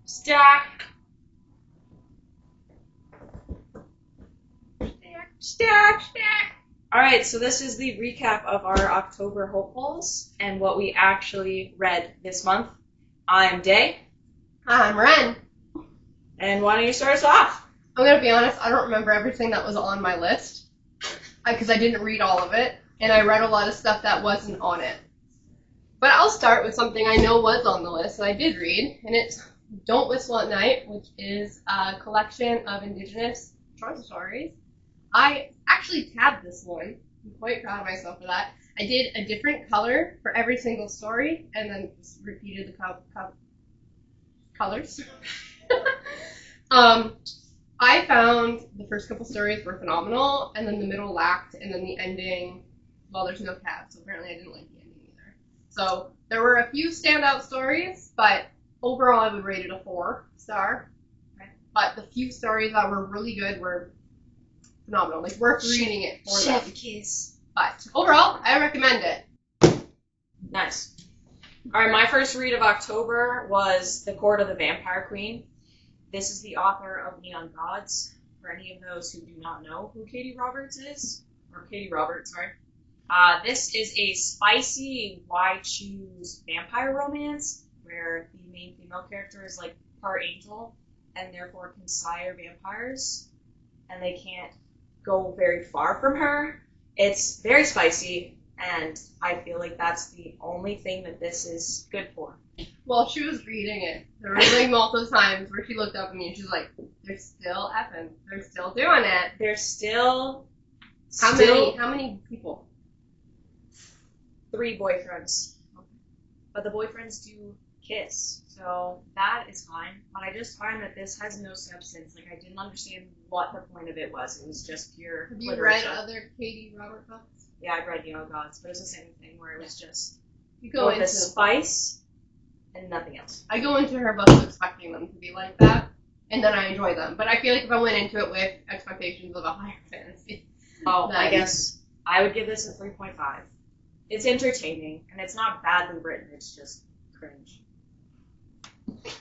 Stack. Alright, so this is the recap of our October hopefuls and what we actually read this month. I'm Dae. I'm Ren. And why don't you start us off? I'm going to be honest, I don't remember everything that was on my list because I didn't read all of it, and I read a lot of stuff that wasn't on it. But I'll start with something I know was on the list that I did read, and it's Don't Whistle at Night, which is a collection of Indigenous short stories. I actually tabbed this one. I'm quite proud of myself for that. I did a different color for every single story, and then just repeated the colors. I found the first couple stories were phenomenal, and then the middle lacked, and then the ending, well, there's no tab, so apparently I didn't like the ending either. So there were a few standout stories, but overall I would rate it a 4-star. Okay. But the few stories that were really good were phenomenal, like worth reading it for them. Chef kiss. But overall, I recommend it. Nice. Alright, my first read of October was The Court of the Vampire Queen. This is the author of Neon Gods. For any of those who do not know who Katie Roberts is, or Katie Roberts, sorry. This is a spicy why choose vampire romance where the main female character is like part angel and therefore can sire vampires and they can't go very far from her. It's very spicy and I feel like that's the only thing that this is good for. While she was reading it, there were like multiple times where she looked up at me and she's like, they're still effing. They're still doing it. They're still... How many people? 3 boyfriends. But the boyfriends do kiss, so that is fine. But I just find that this has no substance. Like, I didn't understand what the point of it was. It was just pure Have you literature. read other Katie Robert books? Yeah, I've read Neon Gods, but it's the same thing where it was just You go with into the spice and nothing else. I go into her books expecting them to be like that, and then I enjoy them. But I feel like if I went into it with expectations of a higher fantasy, Oh, I guess I would give this a 3.5. It's entertaining, and it's not badly written, it's just cringe.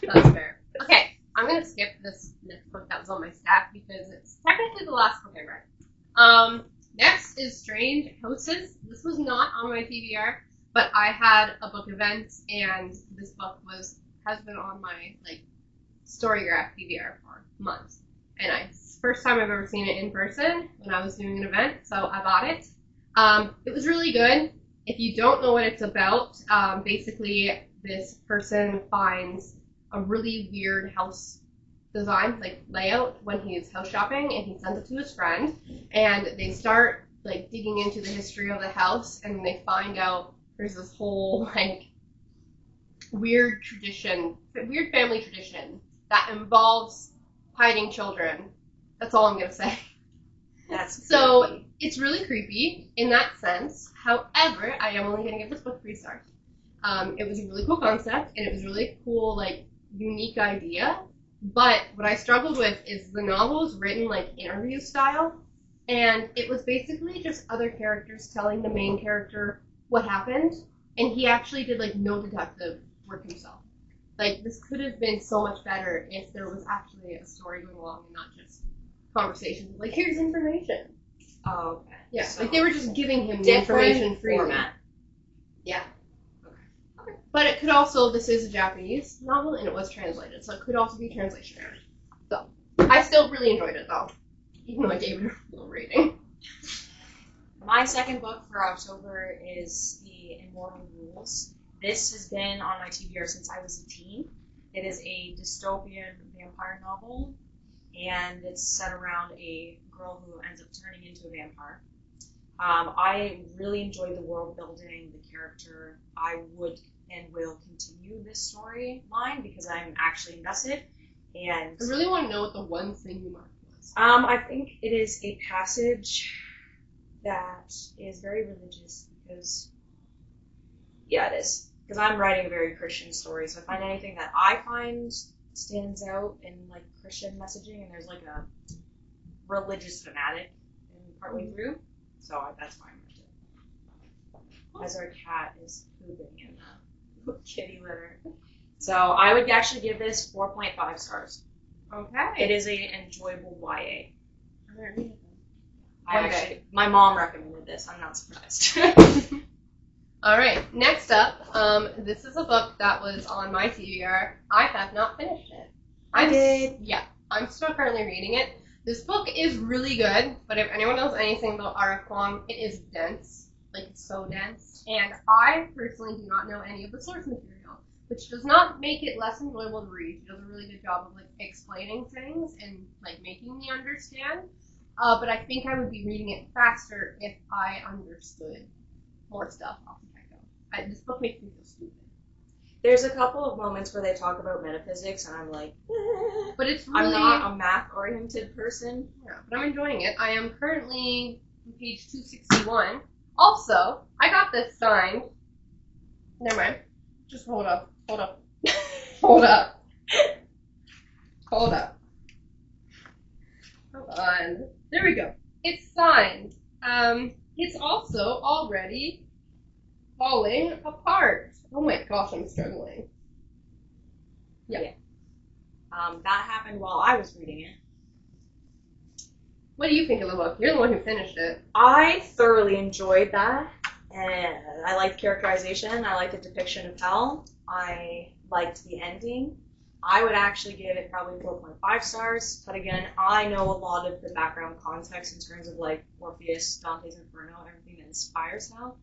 That's fair. Okay, I'm going to skip this next book that was on my stack because it's technically the last book I read. Next is Strange Houses. This was not on my TBR, but I had a book event, and this book has been on my Storygraph TBR for months. And it's the first time I've ever seen it in person when I was doing an event, so I bought it. It was really good. If you don't know what it's about, basically this person finds a really weird house design, layout, when he's house shopping, and he sends it to his friend, and they start digging into the history of the house, and they find out there's this whole weird family tradition that involves hiding children. That's all I'm gonna say. That's so creepy. It's really creepy in that sense. However, I am only gonna give this book 3 stars. It was a really cool concept, and it was really cool, unique idea. But what I struggled with is the novel is written interview style, and it was basically just other characters telling the main character what happened, and he actually did no detective work himself. This could have been so much better if there was actually a story going along and not just conversations here's information. Oh, okay. Yeah, So they were just giving him the information freely. Format. Yeah. Okay. But it could also, this is a Japanese novel, and it was translated, so it could also be translation error. So, I still really enjoyed it, though, even though I gave it a low rating. My second book for October is The Immortal Rules. This has been on my TBR since I was a teen. It is a dystopian vampire novel, and it's set around a girl who ends up turning into a vampire. I really enjoyed the world building, the character. I would and will continue this storyline because I'm actually invested. And I really want to know what the one thing you marked was. I think it is a passage that is very religious because, yeah, it is. Because I'm writing a very Christian story, so I find anything that I find stands out in Christian messaging, and there's a religious fanatic in partway through, so that's why I marked it. as our cat is pooping in the kitty litter. So I would actually give this 4.5 stars. Okay. It is an enjoyable YA. Okay. My mom recommended this. I'm not surprised. All right. Next up, this is a book that was on my TBR. I have not finished it. I did. Yeah, I'm still currently reading it. This book is really good, but if anyone knows anything about R.F. Kuang, it is dense. Like, it's so dense. And I personally do not know any of the source material, which does not make it less enjoyable to read. She does a really good job of, like, explaining things and, like, making me understand. But I think I would be reading it faster if I understood more stuff off the get-go. This book makes me feel stupid. There's a couple of moments where they talk about metaphysics, and I'm like, but it's really... I'm not a math-oriented person. Yeah, but I'm enjoying it. I am currently on page 261. Also, I got this signed. Never mind. Just hold up. Hold up. Hold up. Hold up. Hold on. There we go. It's signed. It's also already falling apart. Oh my gosh, I'm struggling. Yeah. That happened while I was reading it. What do you think of the book? You're the one who finished it. I thoroughly enjoyed that. And I liked characterization. I liked the depiction of hell. I liked the ending. I would actually give it probably 4.5 stars. But again, I know a lot of the background context in terms of like Orpheus, Dante's Inferno, everything that inspires hell.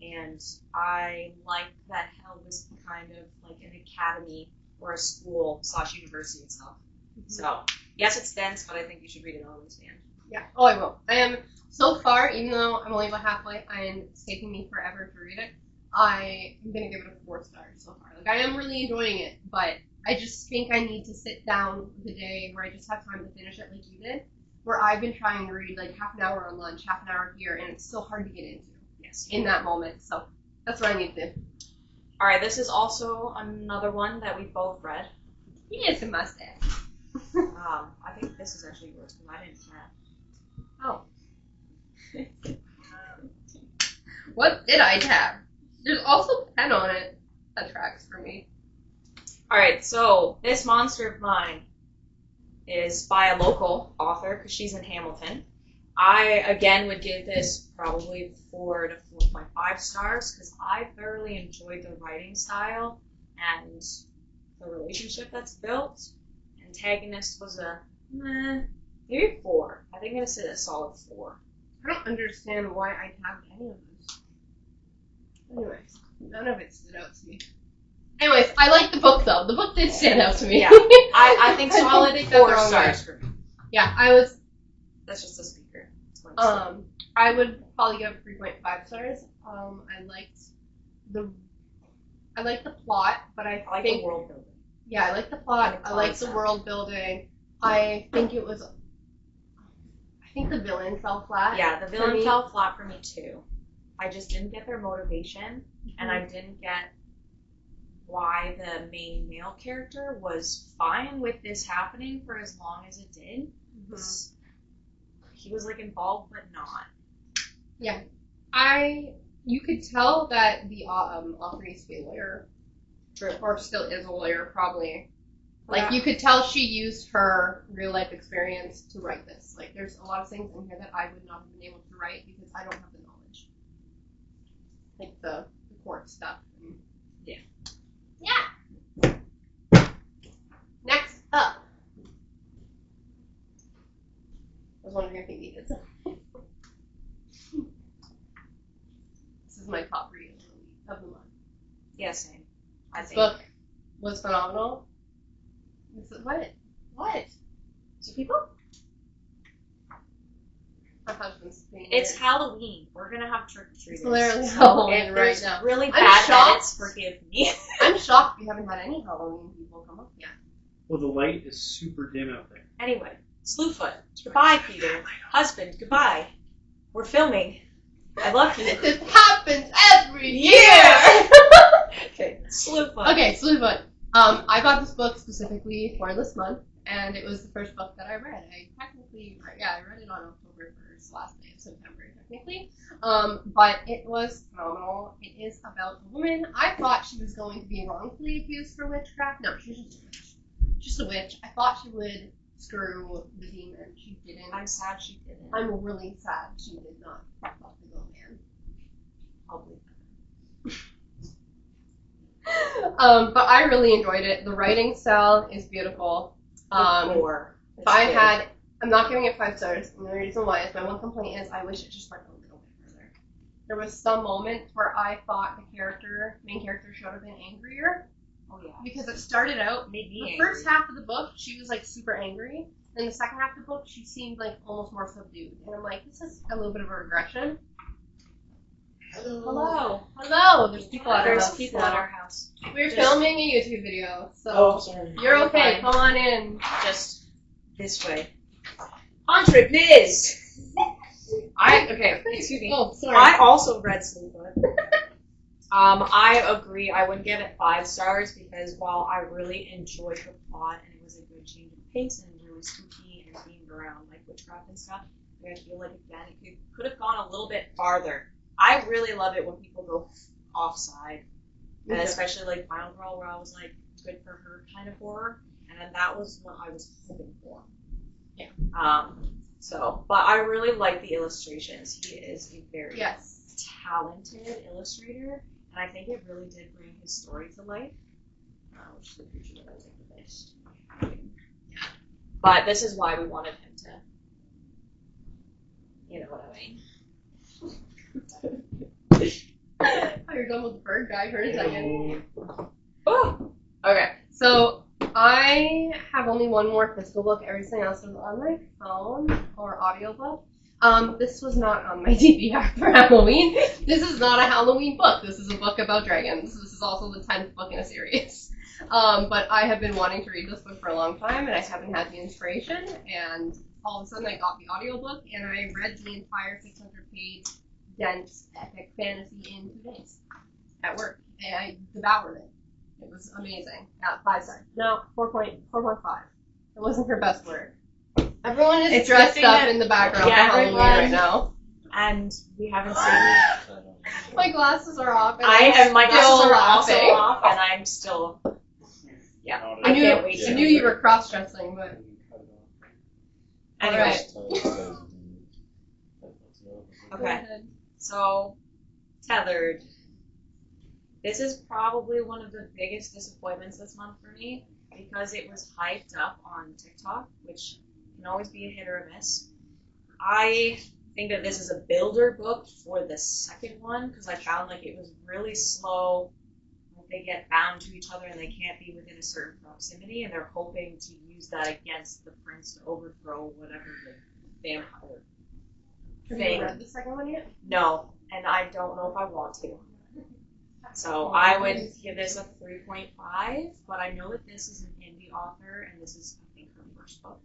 And I liked that hell was kind of like an academy or a school / university itself. Mm-hmm. So, yes, it's dense, but I think you should read it all understand. Yeah. Oh, I will. I am, so far, even though I'm only about halfway, and it's taking me forever to read it, I am going to give it a 4 stars so far. Like, I am really enjoying it, but I just think I need to sit down the day where I just have time to finish it like you did, where I've been trying to read like half an hour on lunch, half an hour here, and it's so hard to get into. Yes. In that moment. So that's what I need to do. All right, this is also another one that we both read. He has a mustache. I think this is actually yours because I didn't tab. Oh. What did I tab? There's also pen on it. That tracks for me. All right, so this monster of mine is by a local author because she's in Hamilton. I, again, would give this probably 4 to 4.5 stars because I thoroughly enjoyed the writing style and the relationship that's built. Antagonist was a maybe 4. I think I'm going to say a solid 4. I don't understand why I tabbed any of this. Anyways, none of it stood out to me. Anyways, I like the book though. The book did stand out to me. Yeah, I think solid 4 stars for me. Yeah, I was. That's just a speaker. I would probably give it 3.5 stars. I liked the plot, but I like think the world building. Yeah, I like the plot. I like the world building. I think the villain fell flat. Yeah, the villain fell flat for me too. I just didn't get their motivation, and I didn't get why the main male character was fine with this happening for as long as it did. Mm-hmm. He was like involved, but not. Yeah, you could tell that the author used to be a lawyer. True. Or still is a lawyer, probably. Like, you could tell she used her real-life experience to write this. Like, there's a lot of things in here that I would not have been able to write because I don't have the knowledge. Like, the court stuff. Yeah. Yeah! Next up. I was wondering if you needed something. This is my top read of the month. Yeah, same. This book was phenomenal. What? So people? My husband's being It's Halloween. We're gonna have trick-or-treaters. It's literally Halloween right now. Really bad edits, forgive me. I'm shocked we haven't had any Halloween people come up yet. Well, the light is super dim out there. Anyway, Slewfoot. Goodbye, Peter. Husband, goodbye. We're filming. I love you. This happens every year! Okay, Slewfoot. Okay, Slewfoot. I got this book specifically for this month, and it was the first book that I read. I read it on October 1st. first last day of September, technically. But it was phenomenal. It is about a woman. I thought she was going to be wrongfully accused for witchcraft. No, she's just a witch. Just a witch. I thought she would screw the demon. She didn't. I'm sad she didn't. I'm really sad she did not fuck up the go man. I'll believe But I really enjoyed it. The writing style is beautiful. that. Gore. If I had, I'm not giving it 5 stars. And the reason why is my one complaint is I wish it just went a little bit further. There was some moments where I thought the main character should have been angrier. Oh yeah. Because it started out, Made me the angry. first half of the book, she was like super angry. Then the second half of the book, she seemed like almost more subdued. And I'm like, this is a little bit of a regression. Hello. Hello, there's people at our There's house. people now. at our house. We're Just- filming a YouTube video, so Oh, sorry. you're You're okay. fine. Come on in. Just this way. Entre biz. Okay, excuse me. Oh, sorry. I also read Sleepwood. I agree. I wouldn't give it 5 stars because while I really enjoyed the plot and it was a good change of pace and really spooky and themed around like witchcraft and stuff, I feel like again it could have gone a little bit farther. I really love it when people go offside, and especially like Final Girl, where I was like, good for her kind of horror, and then that was what I was hoping for. Yeah. But I really like the illustrations. He is a very Yes. talented illustrator, and I think it really did bring his story to life, which is the picture that I was like the best. But this is why we wanted him to, you know what I mean. Oh, you're done with the bird guy for a second. Oh, Okay, so I have only one more physical book. Everything else was on my phone or audiobook. This was not on my DVR for Halloween. This is not a Halloween book. This is a book about dragons. This is also the 10th book in a series. But I have been wanting to read this book for a long time, and I haven't had the inspiration. And all of a sudden, I got the audiobook, and I read the entire 600-page dense epic fantasy in 2 days at work, and I devoured it. It was amazing. 5 stars. No, 4.5. It wasn't her best work. Everyone is It's dressed good up thing in the background yeah, for Halloween everyone- right now. and we haven't seen. My glasses are off. And My glasses still are also laughing. off, and I'm still. Yeah, I knew, can't wait I to knew you were cross-dressing, but Anyway, Alright. okay. So, Tethered. This is probably one of the biggest disappointments this month for me because it was hyped up on TikTok, which can always be a hit or a miss. I think that this is a builder book for the second one because I found like it was really slow. Like they get bound to each other and they can't be within a certain proximity, and they're hoping to use that against the prince to overthrow whatever the vampire have thing. you read the second one yet? No, and I don't know if I want to. So I would give this a 3.5, but I know that this is an indie author, and this is, I think, her first book.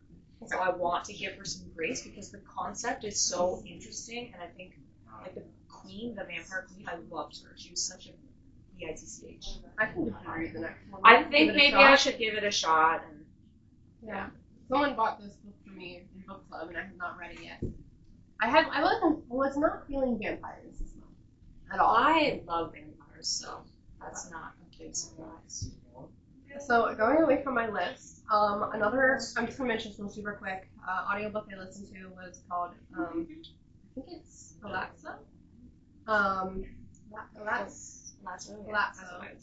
So I want to give her some grace because the concept is so interesting, and I think, like, the queen, the vampire queen, I loved her. She was such a bitch. I can read the next one. I Give think it a maybe shot. I should give it a shot. And Yeah. Someone bought this book for me in book club, and I have not read it yet. I was not feeling vampires this month at all. I love vampires, so that's not a big surprise. So going away from my list, another I'm just gonna mention some super quick audiobook I listened to was called I think it's Alexa.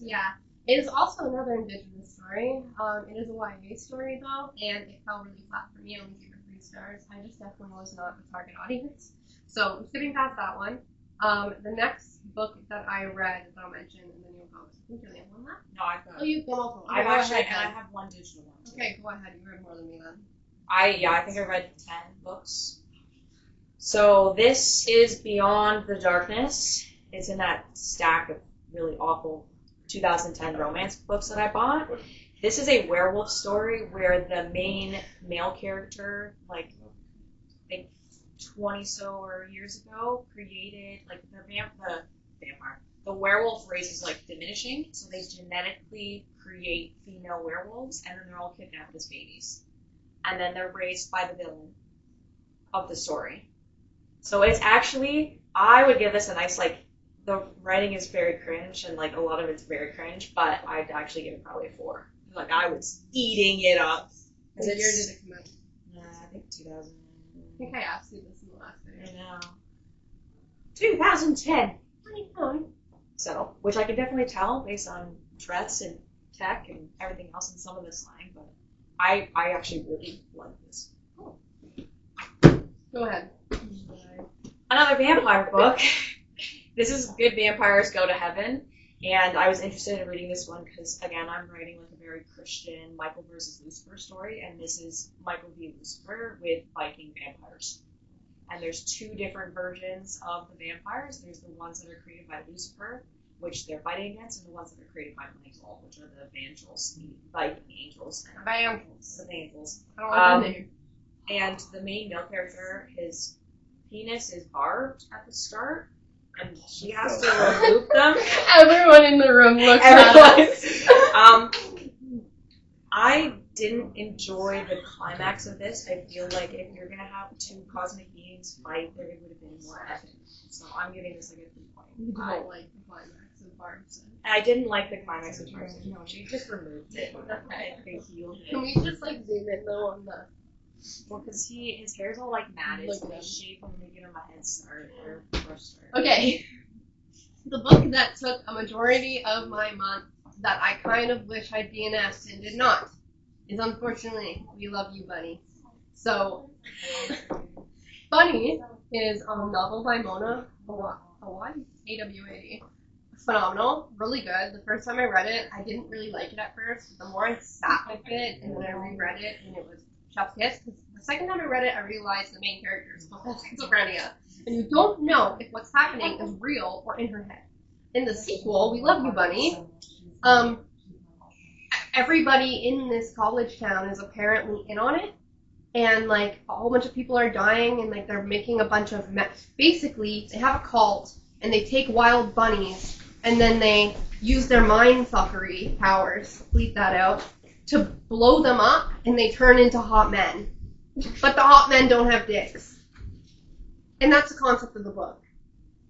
Yeah. It is also another Indigenous story. It is a YA story though, and it fell really flat for me. I only gave it 3 stars. I just definitely was not the target audience. So I'm skipping past that one. The next book that I read that I'll mention, and then you'll go. I think you have one left. No, I've got. Oh, you've got multiple. I've Go actually, ahead, and I then. have one digital one too. Okay, go ahead. You read more than me then. I think I read 10 books. So this is Beyond the Darkness. It's in that stack of really awful 2010 romance books that I bought. This is a werewolf story where the main male character, like 20 so or years ago, created like the werewolf race is like diminishing, so they genetically create female werewolves, and then they're all kidnapped as babies, and then they're raised by the villain of the story. So it's actually, I would give this a nice, like, the writing is very cringe, and, like, a lot of it's very cringe, but I'd actually give it probably a 4. Like, I was eating it up. What year did it come out? I think 2000. I think I asked you this in the last video. I know. 2010. I know. So, which I could definitely tell based on dress and tech and everything else and some of the slang, but I actually really like this. Go ahead. Another vampire book. This is Good Vampires Go to Heaven, and I was interested in reading this one because, again, I'm writing like a very Christian Michael versus Lucifer story, and this is Michael v. Lucifer with Viking vampires. And there's 2 different versions of the vampires. There's the ones that are created by Lucifer, which they're fighting against, and the ones that are created by Michael, which are the Evangels, the Viking angels. Evangels. The Evangels. I don't like the name. And the main male character, his penis is barbed at the start, and she has to remove them. Everyone in the room looks at us. I didn't enjoy the climax of this. I feel like if you're gonna have 2 cosmic beings fight, there would have been more epic. So I'm giving this like a 3.5. You don't like the climax of Barb's. I didn't like the climax of Barb's. No, she just removed it. Okay. They healed it. Can we just like zoom in though on the? Well, because his hair's all like matted, Look so at they him. shape him and they give him a head start or brush start. Okay. The book that took a majority of my month that I kind of wish I'd DNF'd and did not is unfortunately We Love You, Bunny. So, Bunny is a novel by Mona Hawaii, A-W-A-D. Phenomenal, really good. The first time I read it, I didn't really like it at first, but the more I sat with it and then I reread it, and it was chef's kiss. Because the second time I read it, I realized the main character is supposed to have schizophrenia, and you don't know if what's happening is real or in her head. In the sequel, We Love You, Bunny, everybody in this college town is apparently in on it, and like a whole bunch of people are dying, and like they're making a bunch of basically they have a cult, and they take wild bunnies, and then they use their mind fuckery powers, bleep that out, to blow them up, and they turn into hot men. But the hot men don't have dicks. And that's the concept of the book.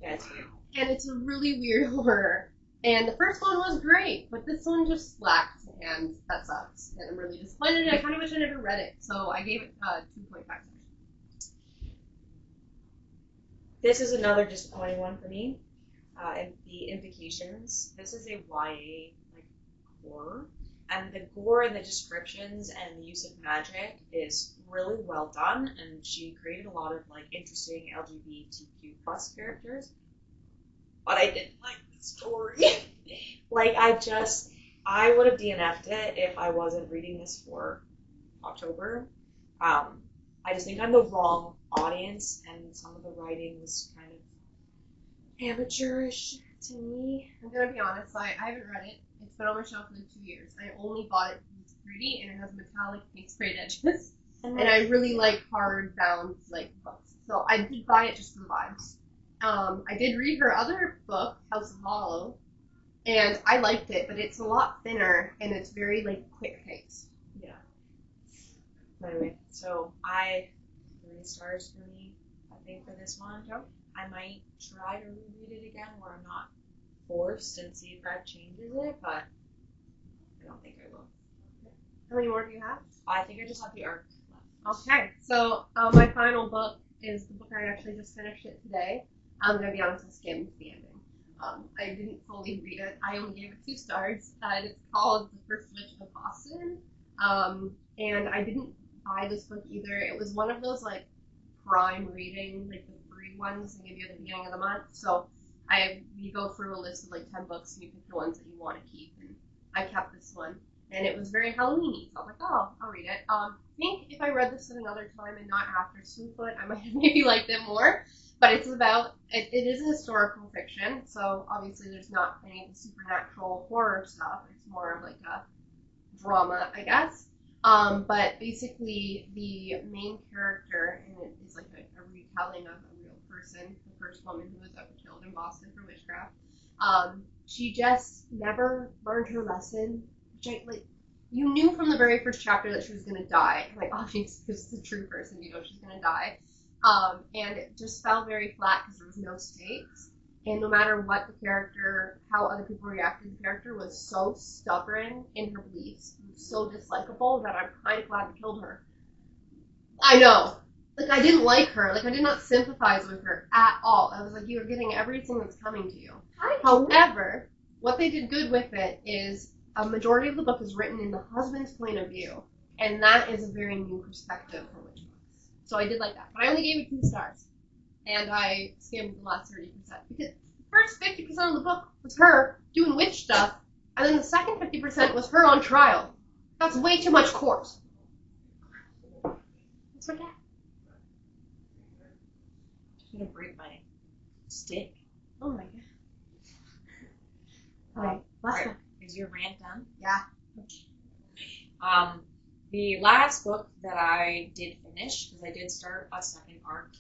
Yeah, it's weird. And it's a really weird horror. And the first one was great, but this one just lacked, and that sucks. And I'm really disappointed. I kind of wish I never read it, so I gave it 2.5 stars. This is another disappointing one for me. And the implications. This is a YA like horror, and the gore and the descriptions and the use of magic is really well done. And she created a lot of like interesting LGBTQ plus characters. But I didn't like the story. Like I would have DNF'd it if I wasn't reading this for October. I just think I'm the wrong audience, and some of the writing was kind of amateurish to me. I'm gonna be honest, I haven't read it. It's been on my shelf for 2 years. I only bought it because it's pretty and it has metallic paint sprayed edges. And I really like hardbound like books. So I did buy it just for the vibes. I did read her other book, House of Hollow, and I liked it, but it's a lot thinner and it's very like quick paced. Yeah. Anyway, so 3 stars for me, I think, for this one. Yep. I might try to reread it again where I'm not forced and see if that changes it, but I don't think I will. How many more do you have? I think I just have the arc left. Okay, so my final book is the book I actually just finished it today. I'm gonna be honest, I skimmed the ending. I didn't fully read it. I only gave it 2 stars. It's called The First Witch of Boston. And I didn't buy this book either. It was one of those like prime reading, like the free ones they give you at the beginning of the month. So you go through a list of like 10 books and you pick the ones that you want to keep. And I kept this one. And it was very Halloween-y, so I was like, oh, I'll read it. I think if I read this at another time and not after Slewfoot, I might have maybe liked it more. But it's about, it is a historical fiction, so obviously there's not any of the supernatural horror stuff. It's more of like a drama, I guess. But basically the main character, and it is like a retelling of a real person, the first woman who was ever killed in Boston for witchcraft. She just never learned her lesson. Like, you knew from the very first chapter that she was gonna die. Like, obviously, because it's a true person, you know she's gonna die. And it just fell very flat because there was no stakes. And no matter what the character, how other people reacted, the character was so stubborn in her beliefs, so dislikable that I'm kind of glad we killed her. I know. Like, I didn't like her. Like, I did not sympathize with her at all. I was like, you're getting everything that's coming to you. However, what they did good with it is a majority of the book is written in the husband's point of view. And that is a very new perspective for witch books. So I did like that. But I only gave it 2 stars. And I skimmed the last 30%. Because the first 50% of the book was her doing witch stuff. And then the second 50% was her on trial. That's way too much court. What's with that? I'm gonna break my stick. Oh my god. Okay, last book. Is your rant done? Yeah. The last book that I did finish, because I did start a second arc,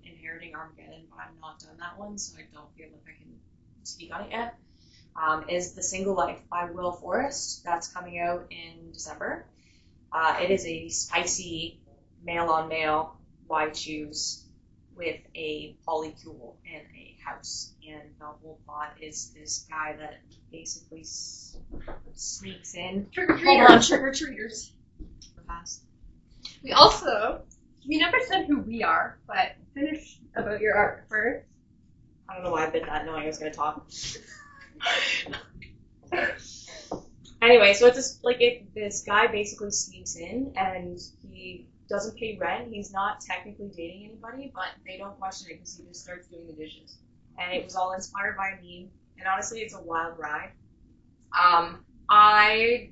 Inheriting Armageddon, but I've not done that one, so I don't feel like I can speak on it yet, is The Single Life by Will Forrest. That's coming out in December. It is a spicy male-on-male, why choose, with a polycule and a house. And the whole plot is this guy that basically sneaks in. Trick-or-treaters. Hold on, trick-or-treaters. We never said who we are, but finish about your art first. I don't know why I bit that knowing I was going to talk. Anyway, so it's just this guy basically sneaks in and he doesn't pay rent. He's not technically dating anybody, but they don't question it because he just starts doing the dishes. And it was all inspired by a meme. And honestly, it's a wild ride. I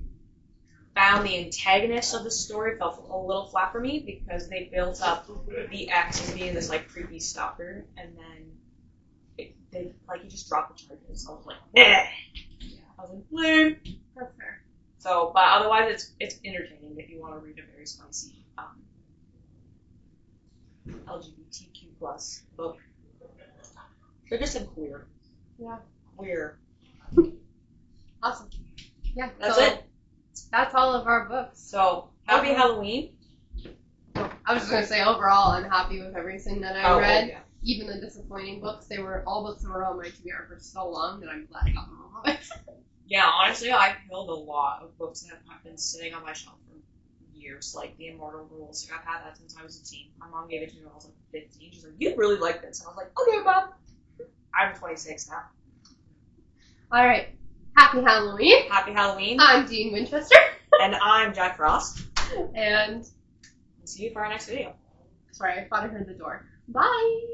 found the antagonist of the story fell a little flat for me because they built up the ex as being this creepy stalker, and then he just dropped the charges. I was like, eh. I was like, lame. That's fair. So, but otherwise, it's entertaining if you want to read a very spicy LGBTQ plus book. They're just queer. Yeah. Queer. Awesome. Yeah. That's it. That's all of our books. So, happy Halloween. Oh, I was just going to say, overall, I'm happy with everything that I read. Yeah. Even the disappointing books. They were all books that were on my TBR for so long that I'm glad I got them all of it. Yeah, honestly, I've killed a lot of books that have been sitting on my shelf for years, like The Immortal Rules. I've had that since I was a teen. My mom gave it to me when I was 15. She's like, you really like this. And I was like, okay, Mom. I'm 26 now. All right. Happy Halloween. Happy Halloween. I'm Dean Winchester. And I'm Jack Frost. And see you for our next video. sorry, I thought I heard the door. Bye.